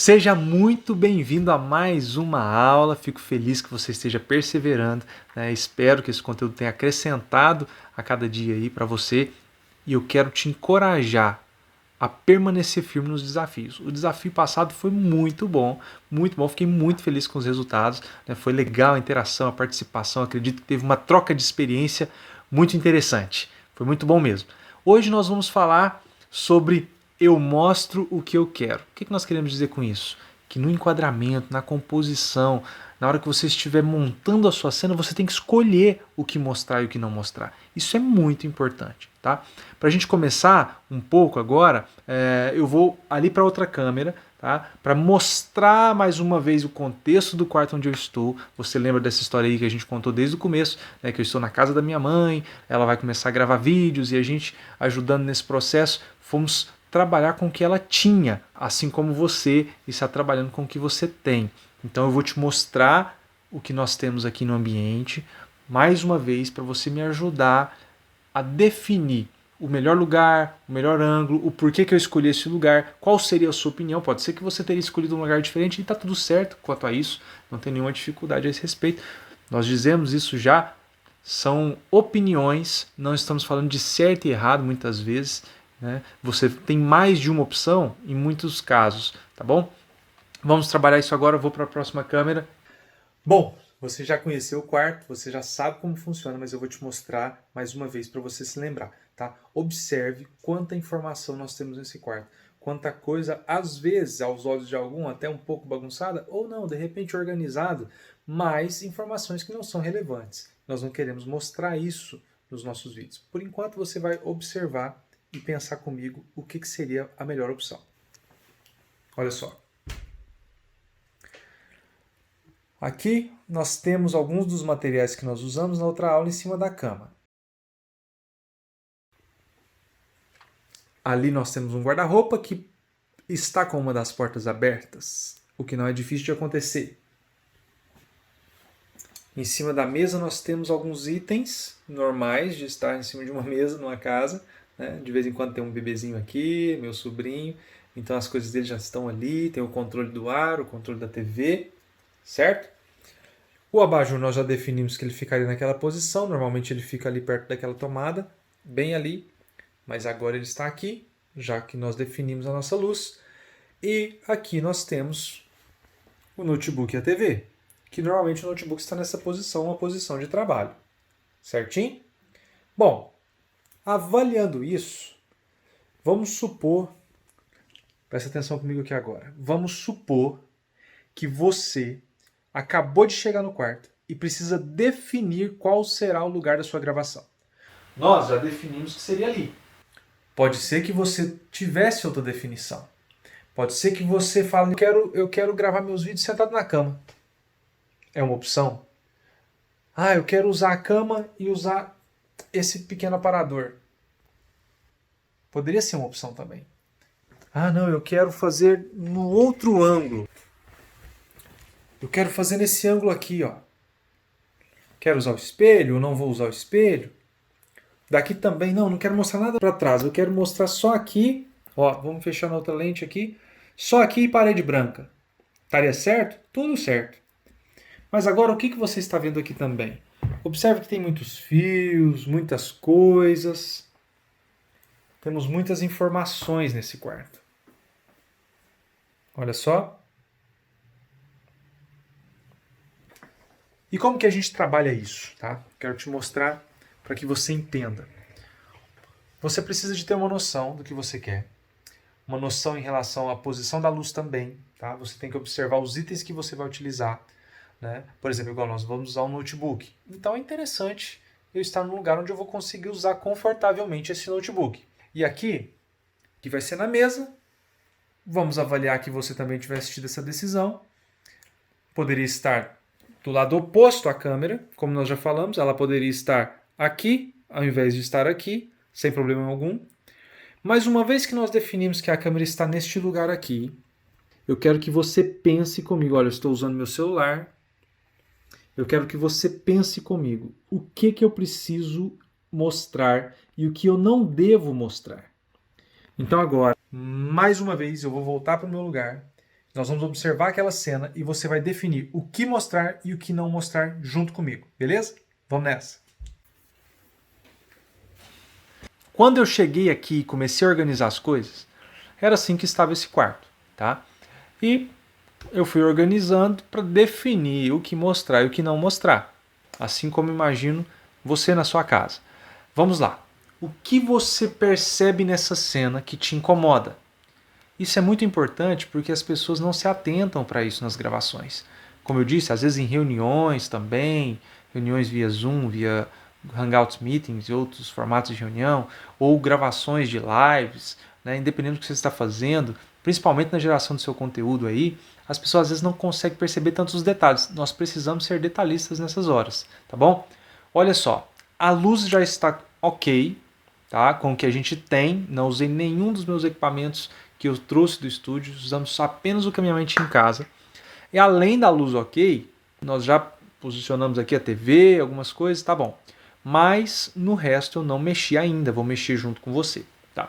Seja muito bem-vindo a mais uma aula. Fico feliz que você esteja perseverando, né? Espero que esse conteúdo tenha acrescentado a cada dia aí para você e eu quero te encorajar a permanecer firme nos desafios. O desafio passado foi muito bom, muito bom. Fiquei muito feliz com os resultados, né? Foi legal a interação, a participação. Acredito que teve uma troca de experiência muito interessante. Foi muito bom mesmo. Hoje nós vamos falar sobre eu mostro o que eu quero. O que nós queremos dizer com isso? Que no enquadramento, na composição, na hora que você estiver montando a sua cena, você tem que escolher o que mostrar e o que não mostrar. Isso é muito importante, tá? Para a gente começar um pouco agora, eu vou ali para outra câmera, tá? Para mostrar mais uma vez o contexto do quarto onde eu estou. Você lembra dessa história aí que a gente contou desde o começo, né? Que eu estou na casa da minha mãe, ela vai começar a gravar vídeos e a gente ajudando nesse processo, fomos trabalhar com o que ela tinha, assim como você está trabalhando com o que você tem. Então eu vou te mostrar o que nós temos aqui no ambiente, mais uma vez, para você me ajudar a definir o melhor lugar, o melhor ângulo, o porquê que eu escolhi esse lugar, qual seria a sua opinião. Pode ser que você teria escolhido um lugar diferente e está tudo certo quanto a isso, não tem nenhuma dificuldade a esse respeito. Nós dizemos isso já, são opiniões, não estamos falando de certo e errado muitas vezes, né? Você tem mais de uma opção em muitos casos, tá bom? Vamos trabalhar isso agora, eu vou para a próxima câmera. Bom, você já conheceu o quarto, você já sabe como funciona, mas eu vou te mostrar mais uma vez para você se lembrar, tá? Observe quanta informação nós temos nesse quarto. Quanta coisa, às vezes, aos olhos de algum, até um pouco bagunçada, ou não, de repente organizado, mas informações que não são relevantes. Nós não queremos mostrar isso nos nossos vídeos. Por enquanto, você vai observar e pensar comigo o que seria a melhor opção. Olha só. Aqui nós temos alguns dos materiais que nós usamos na outra aula em cima da cama. Ali nós temos um guarda-roupa que está com uma das portas abertas, o que não é difícil de acontecer. Em cima da mesa nós temos alguns itens normais de estar em cima de uma mesa numa casa, né? De vez em quando tem um bebezinho aqui, meu sobrinho, então as coisas dele já estão ali, tem o controle do ar, o controle da TV, certo? O abajur nós já definimos que ele ficaria naquela posição, normalmente ele fica ali perto daquela tomada, bem ali, mas agora ele está aqui, já que nós definimos a nossa luz. E aqui nós temos o notebook e a TV, que normalmente o notebook está nessa posição, uma posição de trabalho, certinho? Bom, avaliando isso, vamos supor, presta atenção comigo aqui agora, vamos supor que você acabou de chegar no quarto e precisa definir qual será o lugar da sua gravação. Nós já definimos que seria ali. Pode ser que você tivesse outra definição. Pode ser que você fale, eu quero gravar meus vídeos sentado na cama. É uma opção. Ah, eu quero usar a cama e usar esse pequeno aparador. Poderia ser uma opção também. Ah, não, eu quero fazer no outro ângulo. Eu quero fazer nesse ângulo aqui, ó. Quero usar o espelho ou não vou usar o espelho? Daqui também, não quero mostrar nada para trás. Eu quero mostrar só aqui. Ó, vamos fechar na outra lente aqui. Só aqui e parede branca. Estaria certo? Tudo certo. Mas agora o que você está vendo aqui também? Observe que tem muitos fios, muitas coisas. Temos muitas informações nesse quarto. Olha só. E como que a gente trabalha isso, tá? Quero te mostrar para que você entenda. Você precisa de ter uma noção do que você quer. Uma noção em relação à posição da luz também, tá? Você tem que observar os itens que você vai utilizar, né? Por exemplo, igual nós vamos usar um notebook. Então é interessante eu estar num lugar onde eu vou conseguir usar confortavelmente esse notebook. E aqui, que vai ser na mesa, vamos avaliar que você também tivesse tido essa decisão. Poderia estar do lado oposto à câmera, como nós já falamos, ela poderia estar aqui, ao invés de estar aqui, sem problema algum. Mas uma vez que nós definimos que a câmera está neste lugar aqui, eu quero que você pense comigo. Olha, eu estou usando meu celular. Eu quero que você pense comigo. O que eu preciso mostrar e o que eu não devo mostrar. Então agora, mais uma vez, eu vou voltar para o meu lugar Nós vamos observar aquela cena e você vai definir o que mostrar e o que não mostrar junto comigo, beleza? Vamos nessa! Quando eu cheguei aqui e comecei a organizar as coisas, era assim que estava esse quarto, tá? E eu fui organizando para definir o que mostrar e o que não mostrar, assim como imagino você na sua casa. Vamos lá. O que você percebe nessa cena que te incomoda? Isso é muito importante porque as pessoas não se atentam para isso nas gravações. Como eu disse, às vezes em reuniões também, reuniões via Zoom, via Hangouts Meetings e outros formatos de reunião, ou gravações de lives, né, independente do que você está fazendo, principalmente na geração do seu conteúdo aí, as pessoas às vezes não conseguem perceber tantos detalhes. Nós precisamos ser detalhistas nessas horas, tá bom? Olha só, a luz já está ok, tá? Com o que a gente tem, não usei nenhum dos meus equipamentos que eu trouxe do estúdio, usamos apenas o que a minha mãe tinha em casa. E além da luz ok, nós já posicionamos aqui a TV, algumas coisas, tá bom. Mas no resto eu não mexi ainda, vou mexer junto com você. Tá?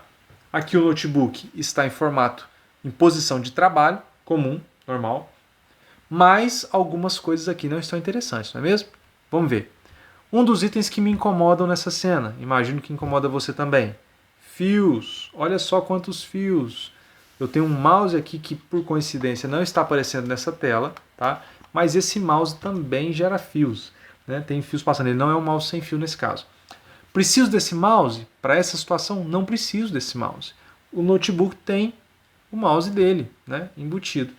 Aqui o notebook está em formato, em posição de trabalho, comum, normal. Mas algumas coisas aqui não estão interessantes, não é mesmo? Vamos ver. Um dos itens que me incomodam nessa cena, imagino que incomoda você também. Fios, olha só quantos fios. Eu tenho um mouse aqui que por coincidência não está aparecendo nessa tela, tá? Mas esse mouse também gera fios, né? Tem fios passando, ele não é um mouse sem fio nesse caso. Preciso desse mouse? Para essa situação, não preciso desse mouse. O notebook tem o mouse dele, né? Embutido.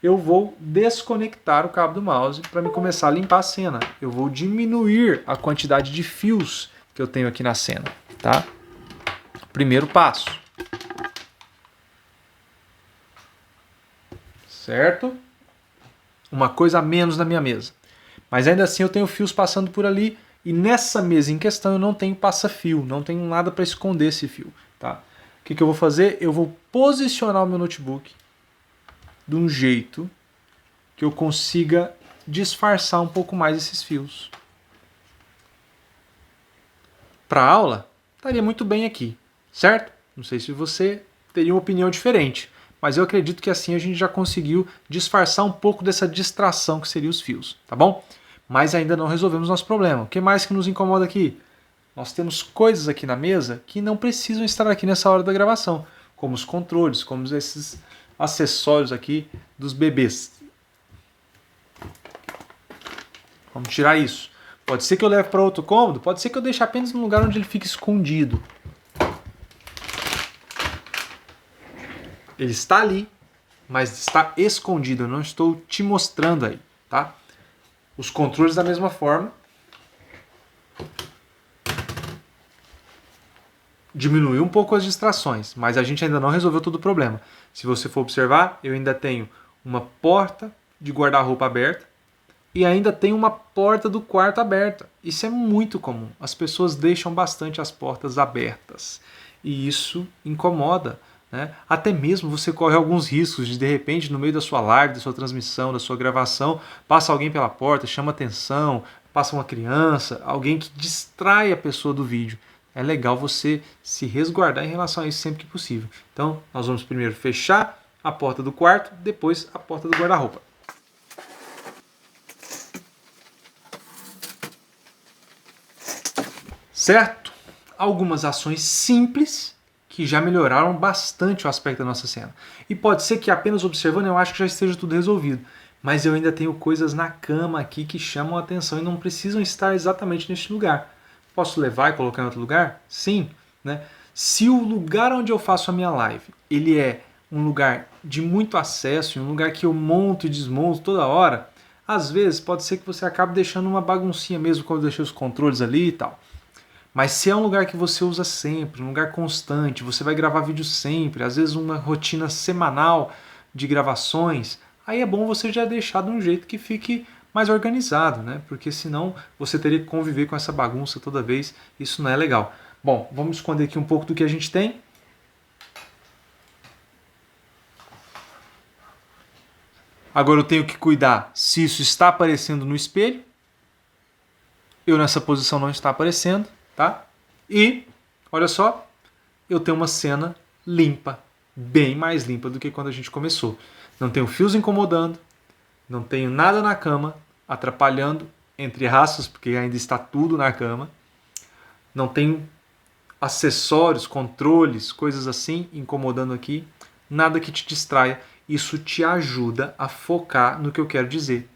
Eu vou desconectar o cabo do mouse para me começar a limpar a cena. Eu vou diminuir a quantidade de fios que eu tenho aqui na cena, tá? Primeiro passo. Certo? Uma coisa a menos na minha mesa. Mas ainda assim eu tenho fios passando por ali e nessa mesa em questão eu não tenho passa-fio, não tenho nada para esconder esse fio, tá? O que eu vou fazer? Eu vou posicionar o meu notebook de um jeito que eu consiga disfarçar um pouco mais esses fios. Para a aula, estaria muito bem aqui, certo? Não sei se você teria uma opinião diferente, mas eu acredito que assim a gente já conseguiu disfarçar um pouco dessa distração que seriam os fios, tá bom? Mas ainda não resolvemos nosso problema. O que mais que nos incomoda aqui? Nós temos coisas aqui na mesa que não precisam estar aqui nessa hora da gravação, como os controles, como esses acessórios aqui dos bebês. Vamos tirar isso. Pode ser que eu leve para outro cômodo, pode ser que eu deixe apenas no lugar onde ele fica escondido. Ele está ali, mas está escondido, eu não estou te mostrando aí, tá? Os controles da mesma forma. Diminuiu um pouco as distrações, mas a gente ainda não resolveu todo o problema. Se você for observar, eu ainda tenho uma porta de guarda-roupa aberta e ainda tenho uma porta do quarto aberta. Isso é muito comum. As pessoas deixam bastante as portas abertas e isso incomoda, né? Até mesmo você corre alguns riscos de repente, no meio da sua live, da sua transmissão, da sua gravação, passa alguém pela porta, chama atenção, passa uma criança, alguém que distrai a pessoa do vídeo. É legal você se resguardar em relação a isso sempre que possível. Então, nós vamos primeiro fechar a porta do quarto, depois a porta do guarda-roupa. Certo? Algumas ações simples que já melhoraram bastante o aspecto da nossa cena. E pode ser que apenas observando eu acho que já esteja tudo resolvido. Mas eu ainda tenho coisas na cama aqui que chamam a atenção e não precisam estar exatamente neste lugar. Posso levar e colocar em outro lugar? Sim. Né? Se o lugar onde eu faço a minha live ele é um lugar de muito acesso, um lugar que eu monto e desmonto toda hora, às vezes pode ser que você acabe deixando uma baguncinha mesmo quando eu deixei os controles ali e tal. Mas se é um lugar que você usa sempre, um lugar constante, você vai gravar vídeo sempre, às vezes uma rotina semanal de gravações, aí é bom você já deixar de um jeito que fique mais organizado, né? Porque senão você teria que conviver com essa bagunça toda vez, isso não é legal. Bom, vamos esconder aqui um pouco do que a gente tem. Agora eu tenho que cuidar se isso está aparecendo no espelho. Eu nessa posição não está aparecendo, tá? E, olha só, eu tenho uma cena limpa, bem mais limpa do que quando a gente começou. Não tenho fios incomodando, não tenho nada na cama atrapalhando, entre aspas, porque ainda está tudo na cama. Não tenho acessórios, controles, coisas assim incomodando aqui. Nada que te distraia. Isso te ajuda a focar no que eu quero dizer.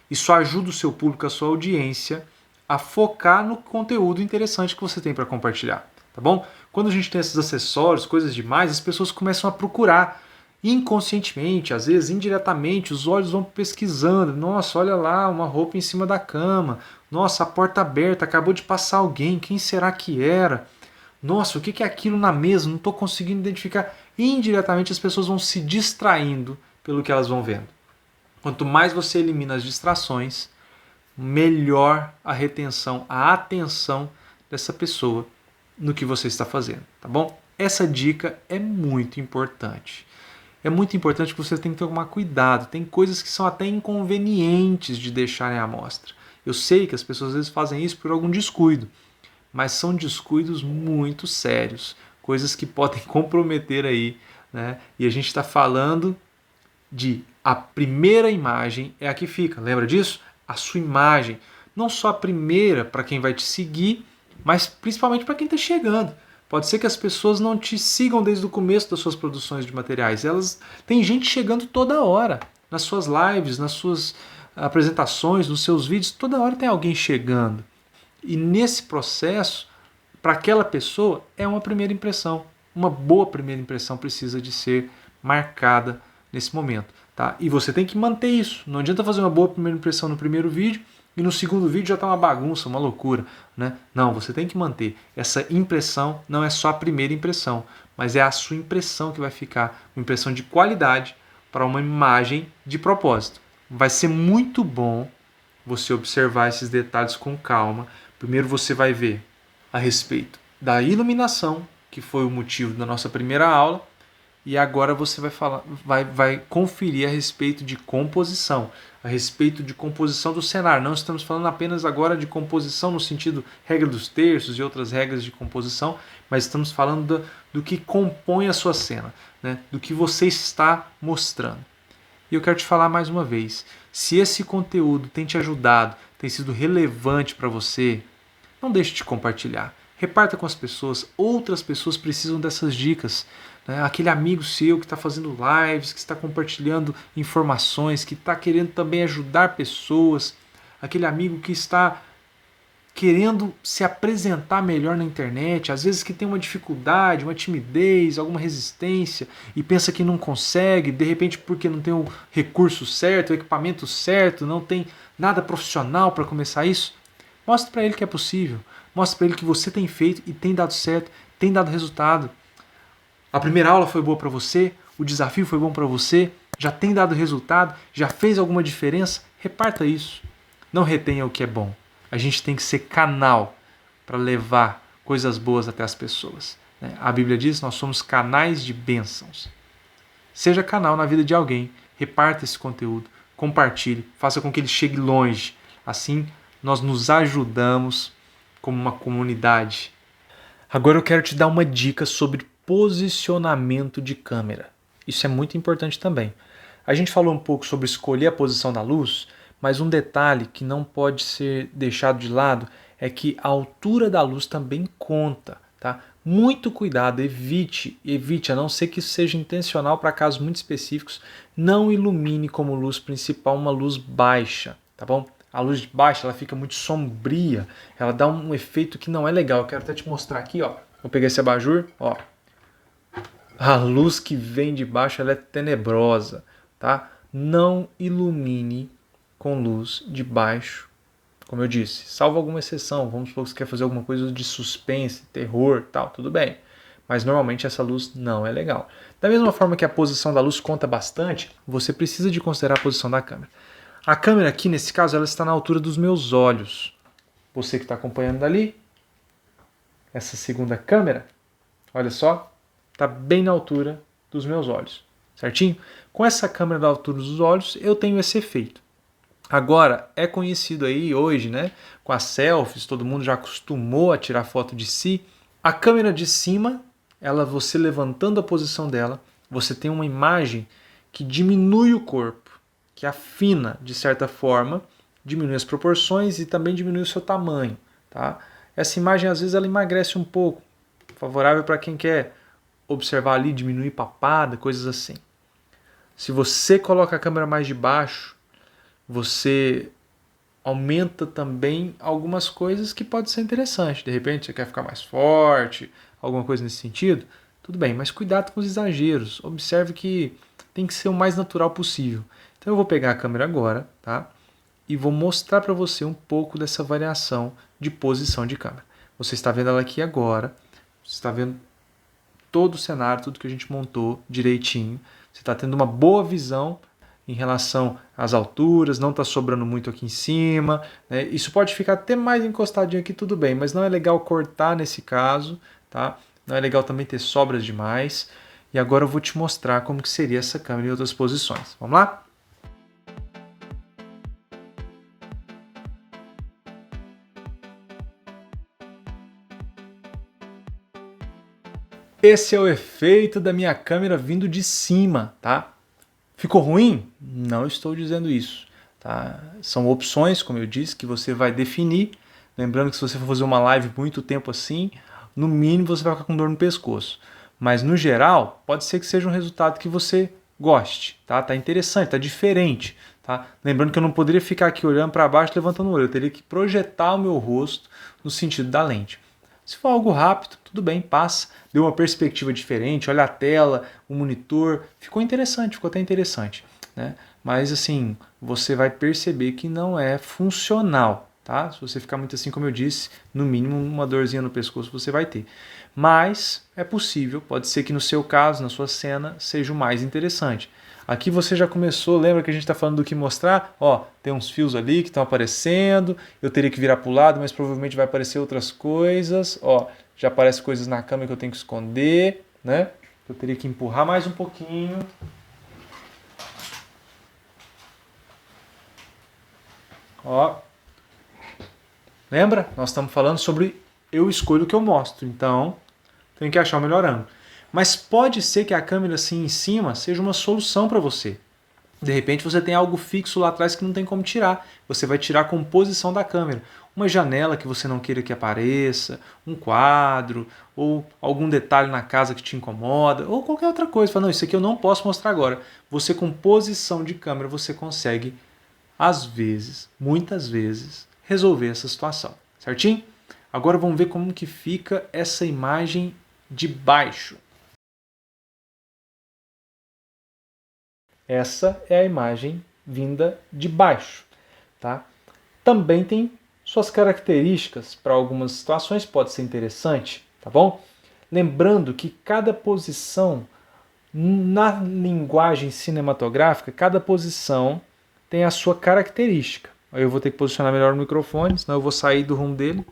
Isso ajuda o seu público, a sua audiência, a focar no conteúdo interessante que você tem para compartilhar, tá bom? Quando a gente tem esses acessórios, coisas demais, as pessoas começam a procurar inconscientemente, às vezes indiretamente, os olhos vão pesquisando. Nossa, olha lá, uma roupa em cima da cama. Nossa, a porta aberta, acabou de passar alguém, quem será que era? Nossa, o que é aquilo na mesa? Não estou conseguindo identificar. Indiretamente as pessoas vão se distraindo pelo que elas vão vendo. Quanto mais você elimina as distrações, melhor a retenção, a atenção dessa pessoa no que você está fazendo, tá bom? Essa dica é muito importante. É muito importante que você tem que tomar cuidado. Tem coisas que são até inconvenientes de deixarem à mostra. Eu sei que as pessoas às vezes fazem isso por algum descuido, mas são descuidos muito sérios, coisas que podem comprometer aí, né? E a gente está falando de a primeira imagem é a que fica. Lembra disso? A sua imagem. Não só a primeira para quem vai te seguir, mas principalmente para quem está chegando. Pode ser que as pessoas não te sigam desde o começo das suas produções de materiais. Elas tem gente chegando toda hora. Nas suas lives, nas suas apresentações, nos seus vídeos, toda hora tem alguém chegando. E nesse processo, para aquela pessoa, é uma primeira impressão. Uma boa primeira impressão precisa de ser marcada nesse momento. Tá? E você tem que manter isso. Não adianta fazer uma boa primeira impressão no primeiro vídeo e no segundo vídeo já está uma bagunça, uma loucura. Né? Não, você tem que manter. Essa impressão não é só a primeira impressão, mas é a sua impressão que vai ficar. Uma impressão de qualidade para uma imagem de propósito. Vai ser muito bom você observar esses detalhes com calma. Primeiro você vai ver a respeito da iluminação, que foi o motivo da nossa primeira aula, e agora você vai conferir a respeito de composição, a respeito de composição do cenário. Não estamos falando apenas agora de composição no sentido regra dos terços e outras regras de composição, mas estamos falando do que compõe a sua cena, né? Do que você está mostrando. E eu quero te falar mais uma vez, se esse conteúdo tem te ajudado, tem sido relevante para você, não deixe de compartilhar. Reparta com as pessoas, outras pessoas precisam dessas dicas. Né? Aquele amigo seu que está fazendo lives, que está compartilhando informações, que está querendo também ajudar pessoas, aquele amigo que está querendo se apresentar melhor na internet, às vezes que tem uma dificuldade, uma timidez, alguma resistência e pensa que não consegue, de repente porque não tem o recurso certo, o equipamento certo, não tem nada profissional para começar isso. Mostre para ele que é possível, mostre para ele que você tem feito e tem dado certo, tem dado resultado. A primeira aula foi boa para você, o desafio foi bom para você, já tem dado resultado, já fez alguma diferença? Reparta isso. Não retenha o que é bom. A gente tem que ser canal para levar coisas boas até as pessoas. A Bíblia diz que nós somos canais de bênçãos. Seja canal na vida de alguém, reparta esse conteúdo, compartilhe, faça com que ele chegue longe. Assim, nós nos ajudamos como uma comunidade. Agora eu quero te dar uma dica sobre posicionamento de câmera. Isso é muito importante também. A gente falou um pouco sobre escolher a posição da luz, mas um detalhe que não pode ser deixado de lado é que a altura da luz também conta, tá? Muito cuidado, evite, a não ser que isso seja intencional para casos muito específicos, não ilumine como luz principal uma luz baixa, tá bom? A luz de baixa ela fica muito sombria, ela dá um efeito que não é legal. Eu quero até te mostrar aqui, ó. Vou pegar esse abajur, ó. A luz que vem de baixo ela é tenebrosa, tá? Não ilumine com luz de baixo, como eu disse, salvo alguma exceção, vamos supor que você quer fazer alguma coisa de suspense, terror, tal, tudo bem. Mas normalmente essa luz não é legal. Da mesma forma que a posição da luz conta bastante, você precisa de considerar a posição da câmera. A câmera aqui, nesse caso, ela está na altura dos meus olhos. Você que está acompanhando dali, essa segunda câmera, olha só, está bem na altura dos meus olhos, certinho? Com essa câmera da altura dos olhos, eu tenho esse efeito. Agora, é conhecido aí hoje, né, com as selfies, todo mundo já acostumou a tirar foto de si. A câmera de cima, você levantando a posição dela, você tem uma imagem que diminui o corpo, que afina de certa forma, diminui as proporções e também diminui o seu tamanho, tá? Essa imagem às vezes ela emagrece um pouco, favorável para quem quer observar ali, diminuir papada, coisas assim. Se você coloca a câmera mais de baixo, você aumenta também algumas coisas que pode ser interessante. De repente você quer ficar mais forte, alguma coisa nesse sentido, tudo bem, mas cuidado com os exageros. Observe que tem que ser o mais natural possível. Então eu vou pegar a câmera agora, tá? E vou mostrar para você um pouco dessa variação de posição de câmera. Você está vendo ela aqui agora, você está vendo todo o cenário, tudo que a gente montou direitinho. Você está tendo uma boa visão em relação às alturas, não está sobrando muito aqui em cima, né? Isso pode ficar até mais encostadinho aqui, tudo bem, mas não é legal cortar nesse caso, tá? Não é legal também ter sobras demais. E agora eu vou te mostrar como que seria essa câmera em outras posições. Vamos lá? Esse é o efeito da minha câmera vindo de cima, tá? Ficou ruim? Não estou dizendo isso, tá? São opções, como eu disse, que você vai definir. Lembrando que se você for fazer uma live muito tempo assim, no mínimo você vai ficar com dor no pescoço. Mas no geral, pode ser que seja um resultado que você goste, tá? Tá interessante, tá diferente, tá? Lembrando que eu não poderia ficar aqui olhando para baixo, levantando o olho. Eu teria que projetar o meu rosto no sentido da lente. Se for algo rápido, tudo bem, passa. Deu uma perspectiva diferente, olha a tela, o monitor. Ficou interessante, ficou até interessante, né? Mas assim, você vai perceber que não é funcional, tá? Se você ficar muito assim, como eu disse, no mínimo uma dorzinha no pescoço você vai ter. Mas é possível, pode ser que no seu caso, na sua cena, seja o mais interessante. Aqui você já começou, lembra que a gente está falando do que mostrar? Ó, tem uns fios ali que estão aparecendo, eu teria que virar para o lado, mas provavelmente vai aparecer outras coisas. Ó, já aparecem coisas na câmera que eu tenho que esconder, né? Eu teria que empurrar mais um pouquinho. Ó, lembra? Nós estamos falando sobre eu escolho o que eu mostro, então tenho que achar o melhor ângulo. Mas pode ser que a câmera assim em cima seja uma solução para você. De repente você tem algo fixo lá atrás que não tem como tirar. Você vai tirar a composição da câmera. Uma janela que você não queira que apareça, um quadro, ou algum detalhe na casa que te incomoda, ou qualquer outra coisa. Fala, não, isso aqui eu não posso mostrar agora. Você com posição de câmera, você consegue, às vezes, muitas vezes, resolver essa situação. Certinho? Agora vamos ver como que fica essa imagem de baixo. Essa é a imagem vinda de baixo, tá? Também tem suas características, para algumas situações pode ser interessante, tá bom? Lembrando que cada posição, na linguagem cinematográfica, cada posição tem a sua característica. Aí eu vou ter que posicionar melhor o microfone, senão eu vou sair do rumo dele.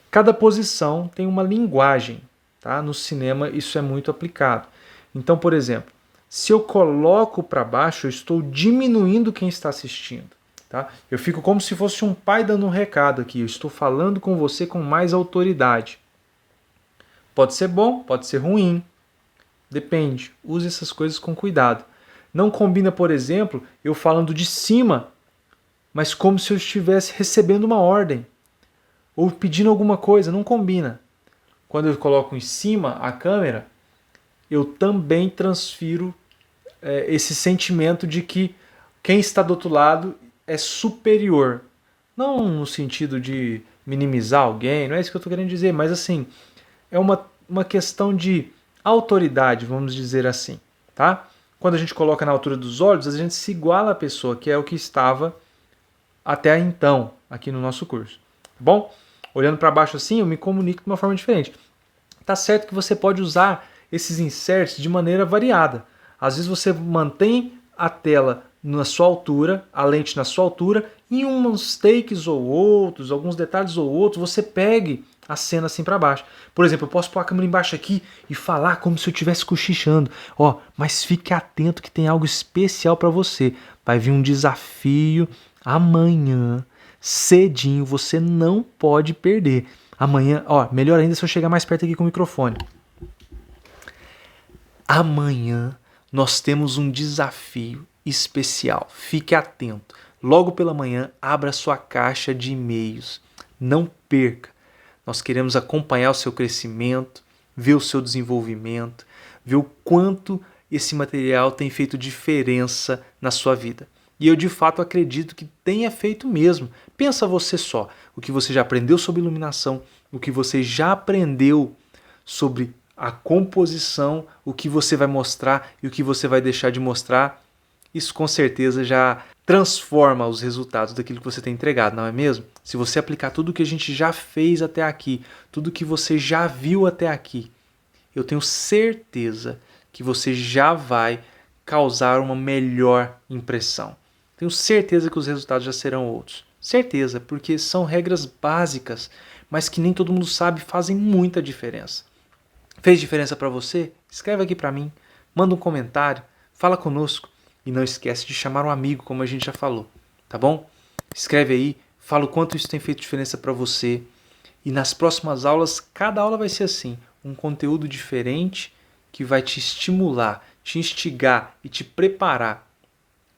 Cada posição tem uma linguagem, tá? No cinema isso é muito aplicado. Então, por exemplo, se eu coloco para baixo, eu estou diminuindo quem está assistindo. Tá? Eu fico como se fosse um pai dando um recado aqui. Eu estou falando com você com mais autoridade. Pode ser bom, pode ser ruim. Depende. Use essas coisas com cuidado. Não combina, por exemplo, eu falando de cima, mas como se eu estivesse recebendo uma ordem. Ou pedindo alguma coisa. Não combina. Quando eu coloco em cima a câmera, eu também transfiro esse sentimento de que quem está do outro lado é superior. Não no sentido de minimizar alguém, não é isso que eu estou querendo dizer, mas assim, é uma questão de autoridade, vamos dizer assim, tá? Quando a gente coloca na altura dos olhos, a gente se iguala à pessoa, que é o que estava até então aqui no nosso curso, tá bom? Olhando para baixo assim, eu me comunico de uma forma diferente. Tá certo que você pode usar esses inserts de maneira variada. Às vezes você mantém a tela na sua altura, a lente na sua altura, e em uns takes ou outros, alguns detalhes ou outros, você pegue a cena assim para baixo. Por exemplo, eu posso pôr a câmera embaixo aqui e falar como se eu estivesse cochichando. Ó, mas fique atento que tem algo especial para você. Vai vir um desafio amanhã, cedinho, você não pode perder. Amanhã, ó, melhor ainda se eu chegar mais perto aqui com o microfone. Amanhã nós temos um desafio especial. Fique atento. Logo pela manhã, abra sua caixa de e-mails. Não perca. Nós queremos acompanhar o seu crescimento, ver o seu desenvolvimento, ver o quanto esse material tem feito diferença na sua vida. E eu de fato acredito que tenha feito mesmo. Pensa você só, o que você já aprendeu sobre iluminação, o que você já aprendeu sobre a composição, o que você vai mostrar e o que você vai deixar de mostrar. Isso com certeza já transforma os resultados daquilo que você tem entregado, não é mesmo? Se você aplicar tudo que a gente já fez até aqui, tudo que você já viu até aqui, eu tenho certeza que você já vai causar uma melhor impressão. Tenho certeza que os resultados já serão outros. Certeza, porque são regras básicas, mas que nem todo mundo sabe, fazem muita diferença. Fez diferença para você? Escreve aqui para mim, manda um comentário, fala conosco. E não esquece de chamar um amigo, como a gente já falou, tá bom? Escreve aí, fala o quanto isso tem feito diferença para você. E nas próximas aulas, cada aula vai ser assim, um conteúdo diferente que vai te estimular, te instigar e te preparar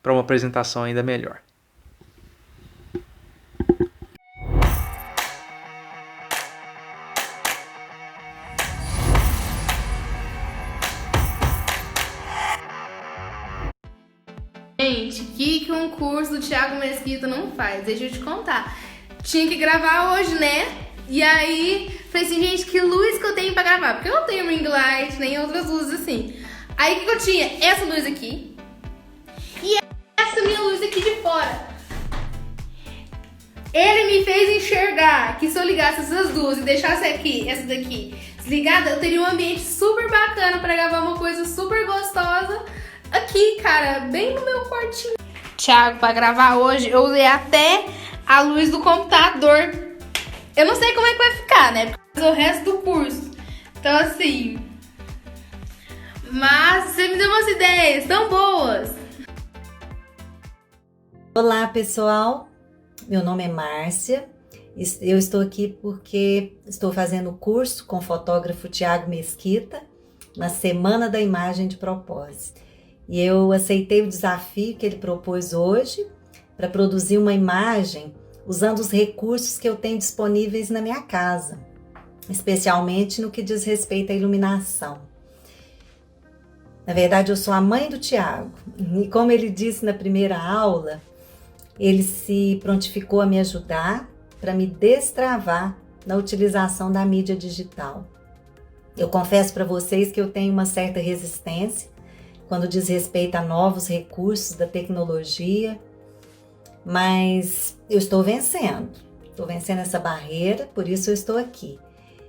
para uma apresentação ainda melhor. Gente, o que um curso do Thiago Mesquita não faz? Deixa eu te contar. Tinha que gravar hoje, né? E aí, falei assim, gente, que luz que eu tenho pra gravar? Porque eu não tenho ring light, nem outras luzes assim. Aí, o que eu tinha? Essa luz aqui. E essa minha luz aqui de fora. Ele me fez enxergar que se eu ligasse essas duas e deixasse aqui, essa daqui, desligada, eu teria um ambiente super bacana pra gravar uma coisa super gostosa aqui, cara, bem no meu quartinho. Thiago, pra gravar hoje, eu usei até a luz do computador. Eu não sei como é que vai ficar, né? Porque é o resto do curso. Então, assim... Mas você me deu umas ideias tão boas. Olá, pessoal. Meu nome é Márcia. Eu estou aqui porque estou fazendo o curso com o fotógrafo Thiago Mesquita na Semana da Imagem de Propósito. E eu aceitei o desafio que ele propôs hoje para produzir uma imagem usando os recursos que eu tenho disponíveis na minha casa, especialmente no que diz respeito à iluminação. Na verdade, eu sou a mãe do Thiago e, como ele disse na primeira aula, ele se prontificou a me ajudar para me destravar na utilização da mídia digital. Eu confesso para vocês que eu tenho uma certa resistência quando diz respeito a novos recursos da tecnologia, mas eu estou vencendo essa barreira, por isso eu estou aqui.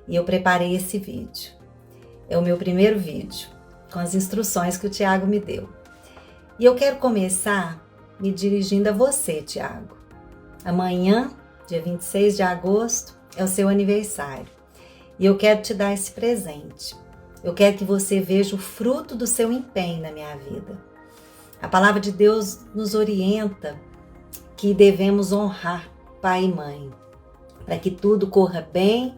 E eu preparei esse vídeo. É o meu primeiro vídeo, com as instruções que o Thiago me deu. E eu quero começar me dirigindo a você, Thiago. Amanhã, dia 26 de agosto, é o seu aniversário. E eu quero te dar esse presente. Eu quero que você veja o fruto do seu empenho na minha vida. A palavra de Deus nos orienta que devemos honrar pai e mãe, para que tudo corra bem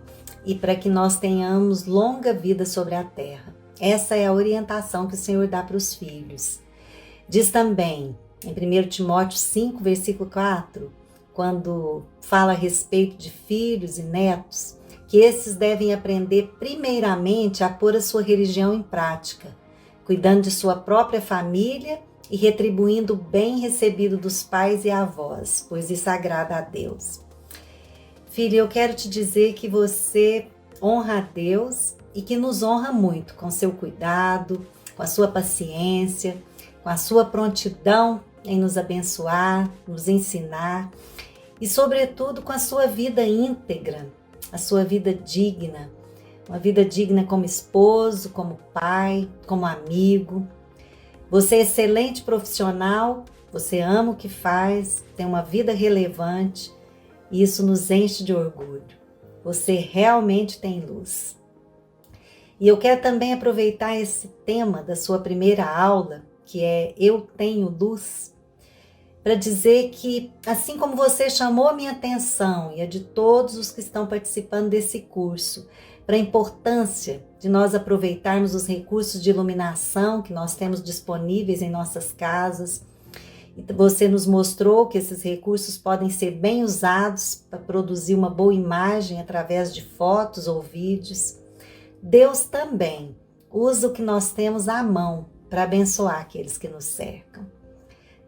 e para que nós tenhamos longa vida sobre a terra. Essa é a orientação que o Senhor dá para os filhos. Diz também, em 1 Timóteo 5, versículo 4, quando fala a respeito de filhos e netos, que esses devem aprender primeiramente a pôr a sua religião em prática, cuidando de sua própria família e retribuindo o bem recebido dos pais e avós, pois isso agrada a Deus. Filho, eu quero te dizer que você honra a Deus e que nos honra muito com seu cuidado, com a sua paciência, com a sua prontidão em nos abençoar, nos ensinar e, sobretudo, com a sua vida íntegra, a sua vida digna, uma vida digna como esposo, como pai, como amigo. Você é excelente profissional, você ama o que faz, tem uma vida relevante e isso nos enche de orgulho. Você realmente tem luz. E eu quero também aproveitar esse tema da sua primeira aula, que é Eu Tenho Luz, para dizer que, assim como você chamou a minha atenção e a de todos os que estão participando desse curso, para a importância de nós aproveitarmos os recursos de iluminação que nós temos disponíveis em nossas casas. Você nos mostrou que esses recursos podem ser bem usados para produzir uma boa imagem através de fotos ou vídeos. Deus também usa o que nós temos à mão para abençoar aqueles que nos cercam.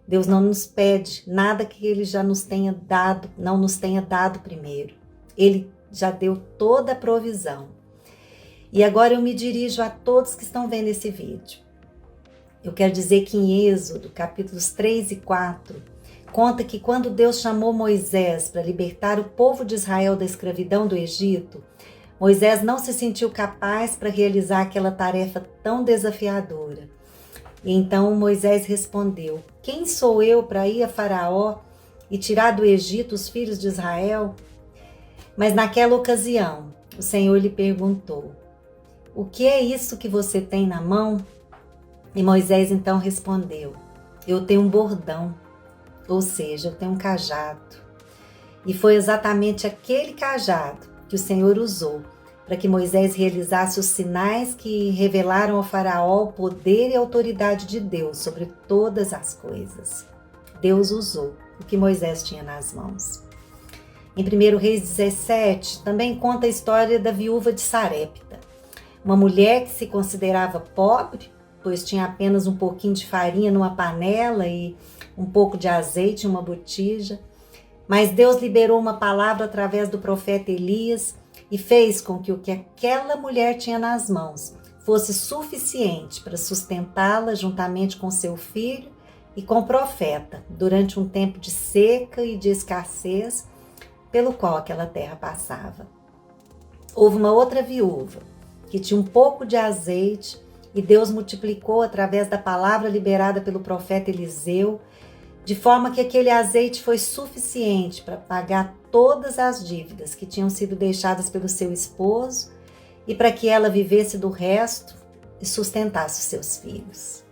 Deus não nos pede nada que Ele já nos tenha dado, não nos tenha dado primeiro. Ele já deu toda a provisão. E agora eu me dirijo a todos que estão vendo esse vídeo. Eu quero dizer que em Êxodo, capítulos 3 e 4, conta que quando Deus chamou Moisés para libertar o povo de Israel da escravidão do Egito, Moisés não se sentiu capaz para realizar aquela tarefa tão desafiadora. E então Moisés respondeu: quem sou eu para ir a Faraó e tirar do Egito os filhos de Israel? Mas naquela ocasião, o Senhor lhe perguntou: o que é isso que você tem na mão? E Moisés então respondeu: eu tenho um bordão, ou seja, eu tenho um cajado. E foi exatamente aquele cajado que o Senhor usou para que Moisés realizasse os sinais que revelaram ao faraó o poder e a autoridade de Deus sobre todas as coisas. Deus usou o que Moisés tinha nas mãos. Em 1 Reis 17, também conta a história da viúva de Sarepta, uma mulher que se considerava pobre, pois tinha apenas um pouquinho de farinha numa panela e um pouco de azeite em uma botija. Mas Deus liberou uma palavra através do profeta Elias e fez com que o que aquela mulher tinha nas mãos fosse suficiente para sustentá-la juntamente com seu filho e com o profeta durante um tempo de seca e de escassez pelo qual aquela terra passava. Houve uma outra viúva que tinha um pouco de azeite e Deus multiplicou através da palavra liberada pelo profeta Eliseu, de forma que aquele azeite foi suficiente para pagar todas as dívidas que tinham sido deixadas pelo seu esposo e para que ela vivesse do resto e sustentasse os seus filhos.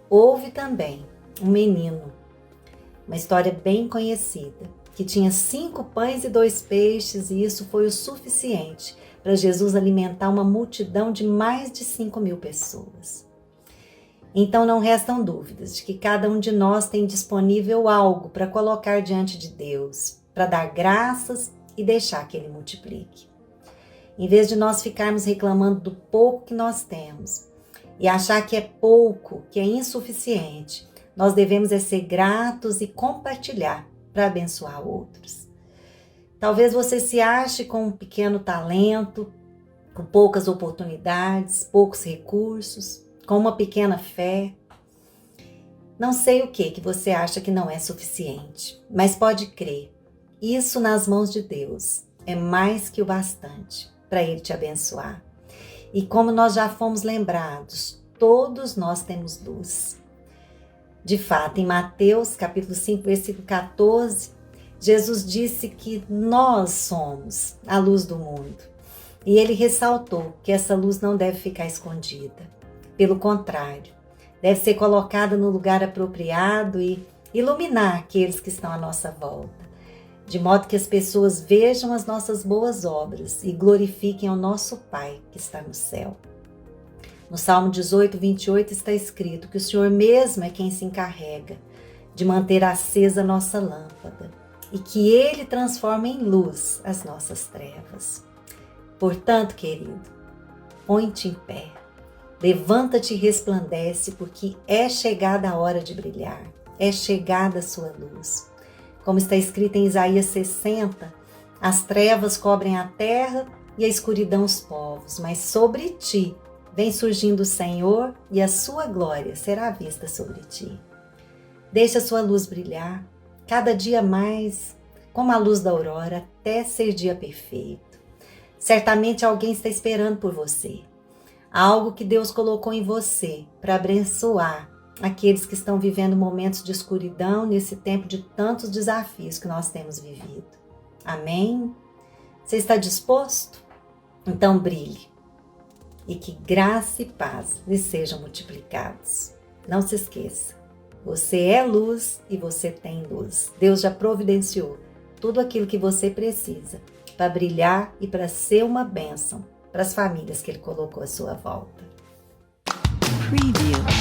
Houve também um menino, uma história bem conhecida, que tinha 5 pães e 2 peixes, e isso foi o suficiente para Jesus alimentar uma multidão de mais de 5.000 pessoas. Então não restam dúvidas de que cada um de nós tem disponível algo para colocar diante de Deus, para dar graças e deixar que Ele multiplique. Em vez de nós ficarmos reclamando do pouco que nós temos e achar que é pouco, que é insuficiente, nós devemos ser gratos e compartilhar para abençoar outros. Talvez você se ache com um pequeno talento, com poucas oportunidades, poucos recursos, com uma pequena fé. Não sei o que você acha que não é suficiente, mas pode crer, isso nas mãos de Deus é mais que o bastante para Ele te abençoar. E como nós já fomos lembrados, todos nós temos luz. De fato, em Mateus capítulo 5, versículo 14, Jesus disse que nós somos a luz do mundo. E Ele ressaltou que essa luz não deve ficar escondida. Pelo contrário, deve ser colocada no lugar apropriado e iluminar aqueles que estão à nossa volta, de modo que as pessoas vejam as nossas boas obras e glorifiquem ao nosso Pai que está no céu. No Salmo 18, 28 está escrito que o Senhor mesmo é quem se encarrega de manter acesa a nossa lâmpada e que Ele transforma em luz as nossas trevas. Portanto, querido, põe-te em pé. Levanta-te e resplandece, porque é chegada a hora de brilhar, é chegada a sua luz. Como está escrito em Isaías 60, as trevas cobrem a terra e a escuridão os povos, mas sobre ti vem surgindo o Senhor e a sua glória será vista sobre ti. Deixa a sua luz brilhar, cada dia mais, como a luz da aurora, até ser dia perfeito. Certamente alguém está esperando por você. Algo que Deus colocou em você para abençoar aqueles que estão vivendo momentos de escuridão nesse tempo de tantos desafios que nós temos vivido. Amém? Você está disposto? Então brilhe e que graça e paz lhe sejam multiplicados. Não se esqueça, você é luz e você tem luz. Deus já providenciou tudo aquilo que você precisa para brilhar e para ser uma bênção para as famílias que ele colocou à sua volta. Preview.